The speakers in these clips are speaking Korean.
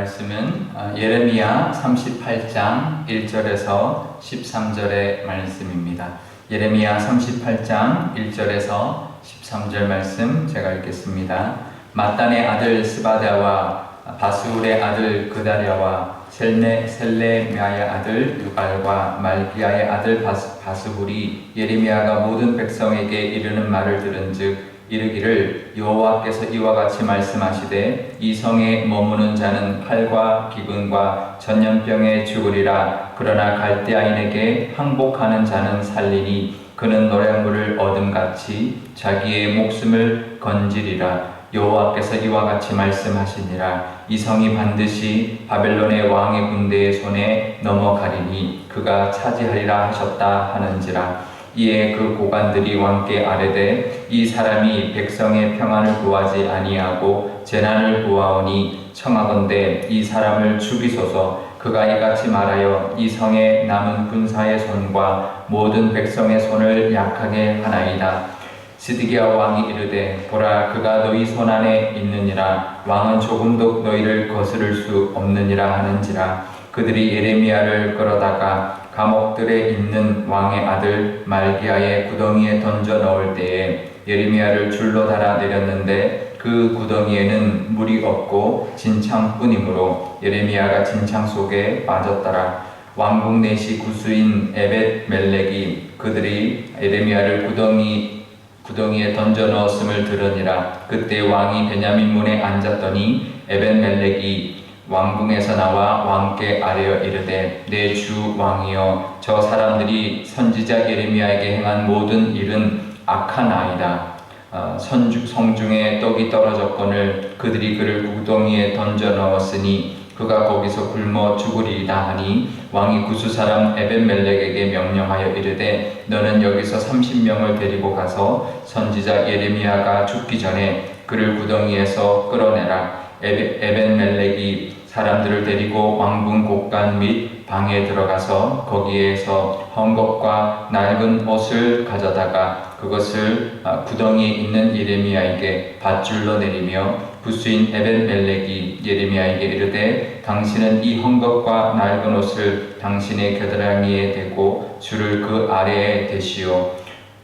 말씀은 예레미야 38장 1절에서 13절의 말씀입니다. 예레미야 38장 1절에서 13절 말씀 제가 읽겠습니다. 마단의 아들 스바랴와 바수울의 아들 그다랴와 셀레미야의 아들 유발과 말기야의 아들 바스불이 예레미야가 모든 백성에게 이르는 말을 들은즉 이르기를 여호와께서 이와 같이 말씀하시되 이 성에 머무는 자는 칼과 기근과 전염병에 죽으리라. 그러나 갈대아인에게 항복하는 자는 살리니 그는 노랫물을 얻음같이 자기의 목숨을 건지리라. 여호와께서 이와 같이 말씀하시니라. 이 성이 반드시 바벨론의 왕의 군대의 손에 넘어가리니 그가 차지하리라 하셨다 하는지라. 이에 그 고관들이 왕께 아뢰되 이 사람이 백성의 평안을 구하지 아니하고 재난을 구하오니 청하건대 이 사람을 죽이소서. 그가 이같이 말하여 이 성에 남은 군사의 손과 모든 백성의 손을 약하게 하나이다. 시드기야 왕이 이르되 보라 그가 너희 손 안에 있느니라. 왕은 조금도 너희를 거스를 수 없느니라 하는지라. 그들이 예레미야를 끌어다가 감옥들에 있는 왕의 아들 말기야의 구덩이에 던져 넣을 때에 예레미야를 줄로 달아 내렸는데 그 구덩이에는 물이 없고 진창뿐이므로 예레미야가 진창 속에 빠졌더라. 왕궁 내시 구수인 에벳 멜렉이 그들이 예레미야를 구덩이에 던져 넣었음을 들으니라. 그때 왕이 베냐민 문에 앉았더니 에벳 멜렉이 왕궁에서 나와 왕께 아뢰어 이르되 내 주 왕이여 저 사람들이 선지자 예레미야에게 행한 모든 일은 악하나이다. 성중에 떡이 떨어졌거늘 그들이 그를 구덩이에 던져 넣었으니 그가 거기서 굶어 죽으리이다 하니 왕이 구수 사람 에벳멜렉에게 명령하여 이르되 너는 여기서 30명을 데리고 가서 선지자 예레미야가 죽기 전에 그를 구덩이에서 끌어내라. 에벳멜렉이 사람들을 데리고 왕궁 곳간 및 방에 들어가서 거기에서 헝겊과 낡은 옷을 가져다가 그것을 구덩이에 있는 예레미야에게 밧줄로 내리며 부수인 에벳멜렉이 예레미야에게 이르되 당신은 이 헝겊과 낡은 옷을 당신의 겨드랑이에 대고 줄을 그 아래에 대시오.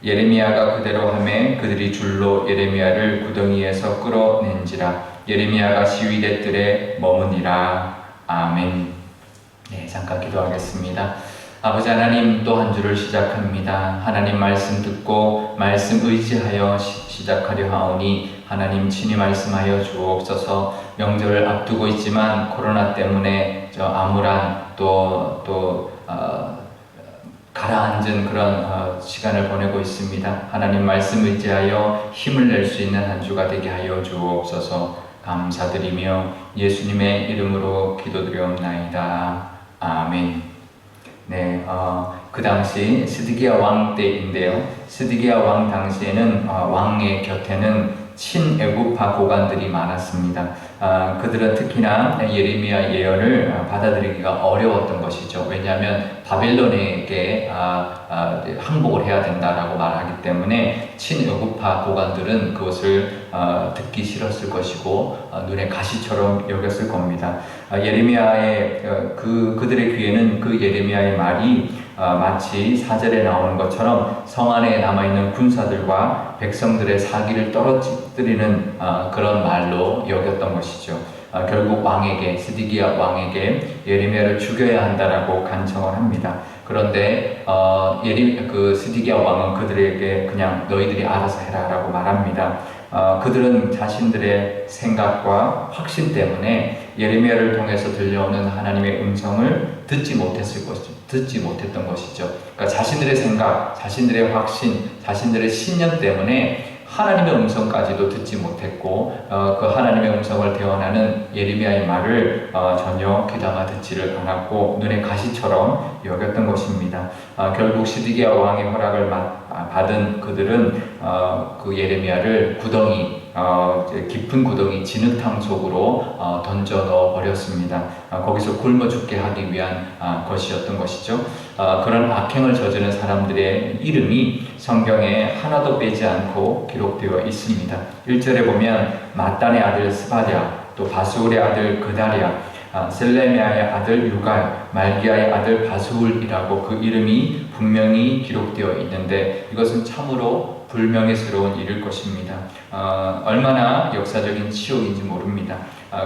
예레미야가 그대로 하매 그들이 줄로 예레미야를 구덩이에서 끌어낸지라. 예레미야가 시위대 뜰에 머무니라. 아멘. 네, 잠깐 기도하겠습니다. 아버지 하나님, 또 한 주를 시작합니다. 하나님 말씀 듣고 말씀 의지하여 시작하려 하오니 하나님 친히 말씀하여 주옵소서. 명절을 앞두고 있지만 코로나 때문에 암울한 가라앉은 그런 시간을 보내고 있습니다. 하나님 말씀 의지하여 힘을 낼 수 있는 한 주가 되게 하여 주옵소서. 감사드리며 예수님의 이름으로 기도드리옵나이다. 아멘. 네, 그 당시 스드기야 왕 때인데요. 스드기야 왕 당시에는 왕의 곁에는 친애국파 고관들이 많았습니다. 그들은 특히나 예레미야 예언을 받아들이기가 어려웠던 것이죠. 왜냐하면 바벨론에게 항복을 해야 된다라고 말하기 때문에 친애국파 고관들은 그것을 듣기 싫었을 것이고 눈에 가시처럼 여겼을 겁니다. 예레미야의 그들의 귀에는 그 예레미야의 말이 마치 4절에 나오는 것처럼 성 안에 남아있는 군사들과 백성들의 사기를 떨어뜨리는 그런 말로 여겼던 것이죠. 결국 스드기야 왕에게 예레미야를 죽여야 한다라고 간청을 합니다. 그런데 스드기야 왕은 그들에게 그냥 너희들이 알아서 해라 라고 말합니다. 그들은 자신들의 생각과 확신 때문에 예레미야를 통해서 들려오는 하나님의 음성을 듣지 못했던 것이죠. 그러니까 자신들의 생각, 자신들의 확신, 자신들의 신념 때문에 하나님의 음성까지도 듣지 못했고 그 하나님의 음성을 대언하는 예레미야의 말을 전혀 귀담아 듣지를 않았고 눈에 가시처럼 여겼던 것입니다. 결국 시드기야 왕의 허락을 받은 그들은 그 예레미야를 깊은 구덩이 진흙탕 속으로 던져 넣어 버렸습니다. 거기서 굶어 죽게 하기 위한 것이었던 것이죠. 그런 악행을 저지른 사람들의 이름이 성경에 하나도 빼지 않고 기록되어 있습니다. 1절에 보면 마단의 아들 스바랴, 또 바수울의 아들 그다랴, 셀레미아의 아들 유갈, 말기야의 아들 바수울이라고 그 이름이 분명히 기록되어 있는데 이것은 참으로 불명예스러운 일일 것입니다. 얼마나 역사적인 치욕인지 모릅니다.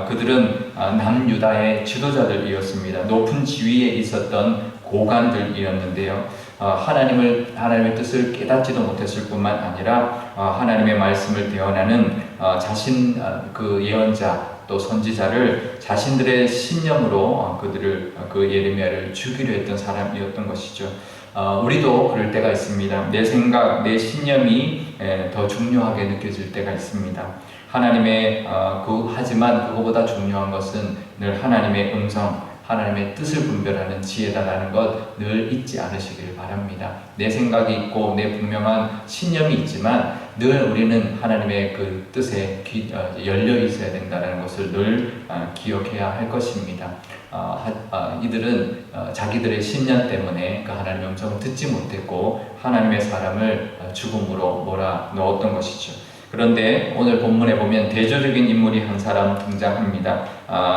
그들은 남유다의 지도자들이었습니다. 높은 지위에 있었던 고관들이었는데요. 하나님의 뜻을 깨닫지도 못했을 뿐만 아니라 하나님의 말씀을 대언하는 자신 그 예언자 또 선지자를 자신들의 신념으로 그 예레미야를 죽이려 했던 사람이었던 것이죠. 우리도 그럴 때가 있습니다. 내 생각, 내 신념이 더 중요하게 느껴질 때가 있습니다. 하지만 그거보다 중요한 것은 늘 하나님의 음성, 하나님의 뜻을 분별하는 지혜다라는 것 늘 잊지 않으시길 바랍니다. 내 생각이 있고 내 분명한 신념이 있지만 늘 우리는 하나님의 그 뜻에 열려 있어야 된다는 것을 늘 기억해야 할 것입니다. 이들은 자기들의 신념 때문에 그 하나님의 음성을 듣지 못했고 하나님의 사람을 죽음으로 몰아넣었던 것이죠. 그런데 오늘 본문에 보면 대조적인 인물이 한 사람 등장합니다.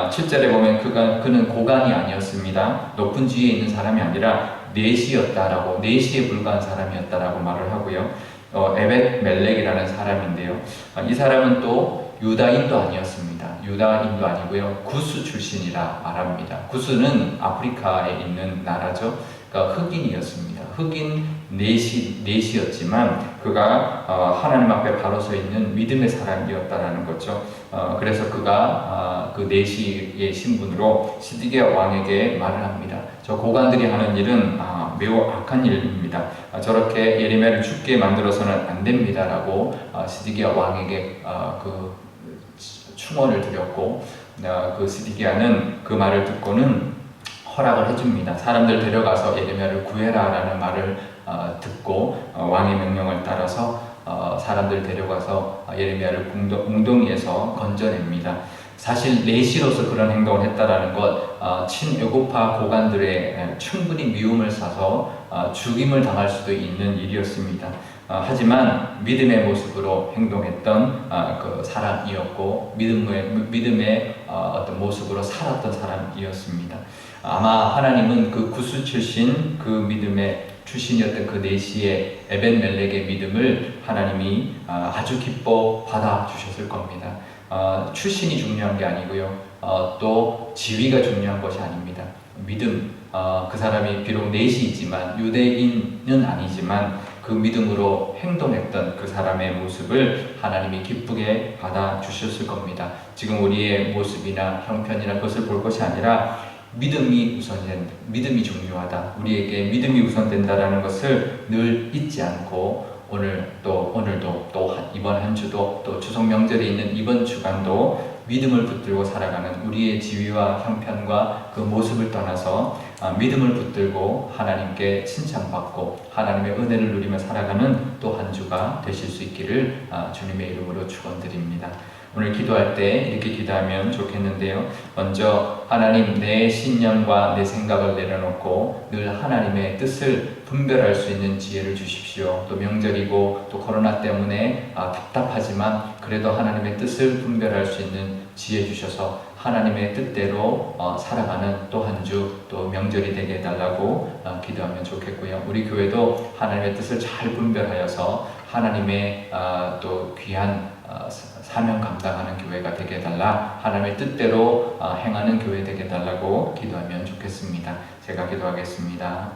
7절에 보면 그는 고관이 아니었습니다. 높은 지위에 있는 사람이 아니라 내시였다라고, 내시에 불과한 사람이었다라고 말을 하고요. 에벳 멜렉이라는 사람인데요. 이 사람은 또 유다인도 아니었습니다. 유다인도 아니고요. 구스 출신이라 말합니다. 구스는 아프리카에 있는 나라죠. 그러니까 흑인이었습니다. 흑인 내시였지만 그가 하나님 앞에 바로 서 있는 믿음의 사람이었다라는 거죠. 그래서 그가 그 내시의 신분으로 시드기야 왕에게 말을 합니다. 저 고관들이 하는 일은 매우 악한 일입니다. 저렇게 예레미야를 죽게 만들어서는 안 됩니다라고 시드기야 왕에게 그 충언을 드렸고 그 시드기야는 그 말을 듣고는 허락을 해줍니다. 사람들 데려가서 예레미야를 구해라라는 말을 듣고 왕의 명령을 따라서 사람들 데려가서 예레미야를 웅덩이에서 건져냅니다. 사실 내시로서 그런 행동을 했다라는 것, 친애고파 고관들의 충분히 미움을 사서 죽임을 당할 수도 있는 일이었습니다. 하지만 믿음의 모습으로 행동했던 그 사람이었고 믿음의 어떤 모습으로 살았던 사람이었습니다. 아마 하나님은 그 구스 출신 그 믿음의 출신이었던 그 내시의 에벤멜렉의 믿음을 하나님이 아주 기뻐 받아주셨을 겁니다. 출신이 중요한 게 아니고요. 또 지위가 중요한 것이 아닙니다. 믿음, 그 사람이 비록 내시이지만 유대인은 아니지만 그 믿음으로 행동했던 그 사람의 모습을 하나님이 기쁘게 받아주셨을 겁니다. 지금 우리의 모습이나 형편이나 그것을 볼 것이 아니라 믿음이 중요하다. 우리에게 믿음이 우선된다라는 것을 늘 잊지 않고 오늘도 또 이번 한 주도 또 추석 명절에 있는 이번 주간도 믿음을 붙들고 살아가는 우리의 지위와 형편과 그 모습을 떠나서 믿음을 붙들고 하나님께 칭찬받고 하나님의 은혜를 누리며 살아가는 또 한 주가 되실 수 있기를 주님의 이름으로 축원드립니다. 오늘 기도할 때 이렇게 기도하면 좋겠는데요. 먼저 하나님, 내 신념과 내 생각을 내려놓고 늘 하나님의 뜻을 분별할 수 있는 지혜를 주십시오. 또 명절이고 또 코로나 때문에 답답하지만 그래도 하나님의 뜻을 분별할 수 있는 지혜 주셔서 하나님의 뜻대로 살아가는 또 한 주, 또 명절이 되게 해달라고 기도하면 좋겠고요. 우리 교회도 하나님의 뜻을 잘 분별하여서 하나님의 또 귀한 사명 감당하는 교회가 되게 해달라, 하나님의 뜻대로 행하는 교회 되게 해달라고 기도하면 좋겠습니다. 제가 기도하겠습니다.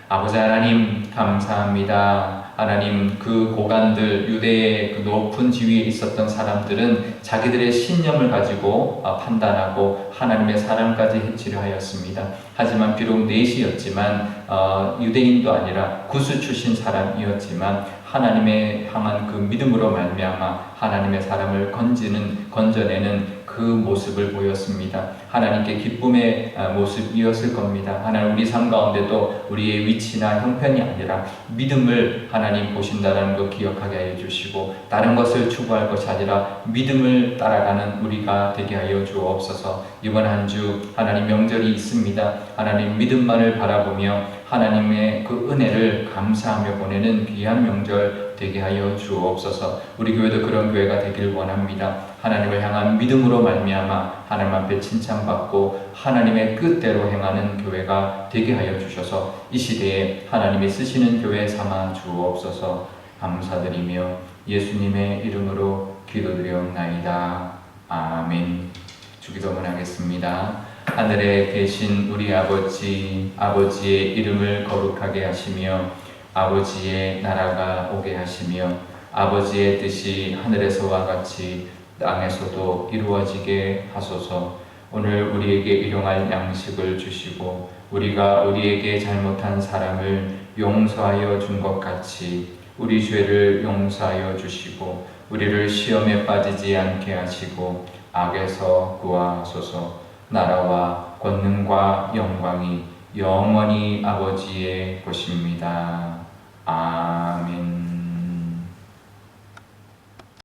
아버지 하나님, 감사합니다. 하나님, 그 고관들, 유대의 그 높은 지위에 있었던 사람들은 자기들의 신념을 가지고 판단하고 하나님의 사람까지 해치려 하였습니다. 하지만 비록 내시였지만 유대인도 아니라 구스 출신 사람이었지만 하나님의 향한 그 믿음으로 말미암아 하나님의 사람을 건져내는 그 모습을 보였습니다. 하나님께 기쁨의 모습이었을 겁니다. 하나님, 우리 삶 가운데도 우리의 위치나 형편이 아니라 믿음을 하나님 보신다는 것 기억하게 하여 주시고 다른 것을 추구할 것이 아니라 믿음을 따라가는 우리가 되게 하여 주옵소서. 이번 한 주 하나님 명절이 있습니다. 하나님 믿음만을 바라보며 하나님의 그 은혜를 감사하며 보내는 귀한 명절 되게 하여 주옵소서. 우리 교회도 그런 교회가 되길 원합니다. 하나님을 향한 믿음으로 말미암아 하나님 앞에 칭찬받고 하나님의 뜻대로 행하는 교회가 되게 하여 주셔서 이 시대에 하나님이 쓰시는 교회 삼아 주옵소서. 감사드리며 예수님의 이름으로 기도드리옵나이다. 아멘. 주기도문 하겠습니다. 하늘에 계신 우리 아버지, 아버지의 이름을 거룩하게 하시며 아버지의 나라가 오게 하시며 아버지의 뜻이 하늘에서와 같이 땅에서도 이루어지게 하소서. 오늘 우리에게 일용할 양식을 주시고 우리가 우리에게 잘못한 사람을 용서하여 준 것 같이 우리 죄를 용서하여 주시고 우리를 시험에 빠지지 않게 하시고 악에서 구하소서. 나라와 권능과 영광이 영원히 아버지의 것입니다. 아멘.